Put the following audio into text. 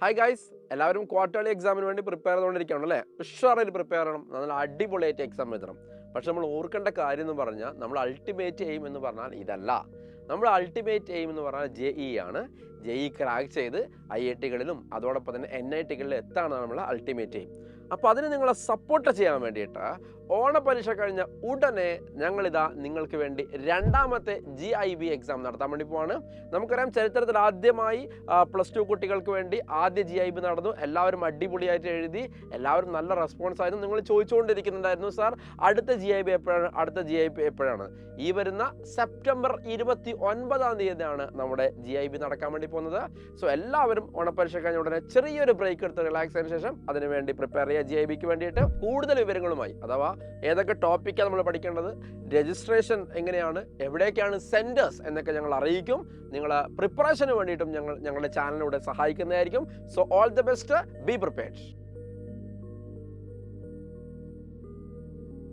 Hi guys, എല്ലാവരും quarterly എക്സാമിന് വേണ്ടി പ്രിപ്പയർ ചെയ്തുകൊണ്ടിരിക്കുകയാണ് അല്ലേ? ഉഷാറായിട്ട് പ്രിപ്പയർ ചെയ്യണം, നല്ല അടിപൊളിയായിട്ട് എക്സാം എഴുതണം. പക്ഷെ നമ്മൾ ഓർക്കേണ്ട കാര്യം എന്ന് പറഞ്ഞാൽ നമ്മൾ അൾട്ടിമേറ്റ് എയിം എന്ന് പറഞ്ഞാൽ ഇതല്ല. നമ്മൾ അൾട്ടിമേറ്റ് എയിം എന്ന് പറഞ്ഞാൽ JEE ആണ്. JEE ക്രാക്ക് ചെയ്ത് IIT-കളിലും അതോടൊപ്പം തന്നെ NIT-കളിലും എത്താണ് നമ്മൾ അൾട്ടിമേറ്റ് എയിം. അപ്പോൾ അതിന് നിങ്ങളെ സപ്പോർട്ട് ചെയ്യാൻ വേണ്ടിയിട്ട് ഓണപരീക്ഷ കഴിഞ്ഞ ഉടനെ ഞങ്ങളിതാ നിങ്ങൾക്ക് വേണ്ടി രണ്ടാമത്തെ GIB എക്സാം നടത്താൻ വേണ്ടി പോവാണ്. നമുക്കറിയാം, ചരിത്രത്തിൽ ആദ്യമായി +2 കുട്ടികൾക്ക് വേണ്ടി ആദ്യ GIB നടന്നു. എല്ലാവരും അടിപൊളിയായിട്ട് എഴുതി, എല്ലാവരും നല്ല റെസ്പോൺസ് ആയിരുന്നു. നിങ്ങൾ ചോദിച്ചുകൊണ്ടിരിക്കുന്നുണ്ടായിരുന്നു, സാർ അടുത്ത GIB എപ്പോഴാണ്? ഈ വരുന്ന സെപ്റ്റംബർ 29-ാം തീയതിയാണ് നമ്മുടെ GIB നടക്കാൻ വേണ്ടി പോകുന്നത്. സോ എല്ലാവരും ഓണപരീക്ഷ കഴിഞ്ഞ ഉടനെ ചെറിയൊരു ബ്രേക്ക് എടുത്ത് റിലാക്സ് ആയതിനു ശേഷം അതിനുവേണ്ടി പ്രിപ്പയർ ചെയ്യുക. GIBക്ക് വേണ്ടിയിട്ട് കൂടുതൽ വിവരങ്ങളുമായി, അഥവാ ഏതൊക്കെ ടോപ്പിക്കാണ് നമ്മൾ പഠിക്കേണ്ടത്, രജിസ്ട്രേഷൻ എങ്ങനെയാണ്, എവിടേക്കാണ് സെൻറ്റേഴ്സ് എന്നൊക്കെ ഞങ്ങൾ അറിയിക്കും. നിങ്ങൾ പ്രിപ്പറേഷന് വേണ്ടിയിട്ടും ഞങ്ങളുടെ ചാനലിലൂടെ സഹായിക്കുന്നതായിരിക്കും. So all the best, be prepared.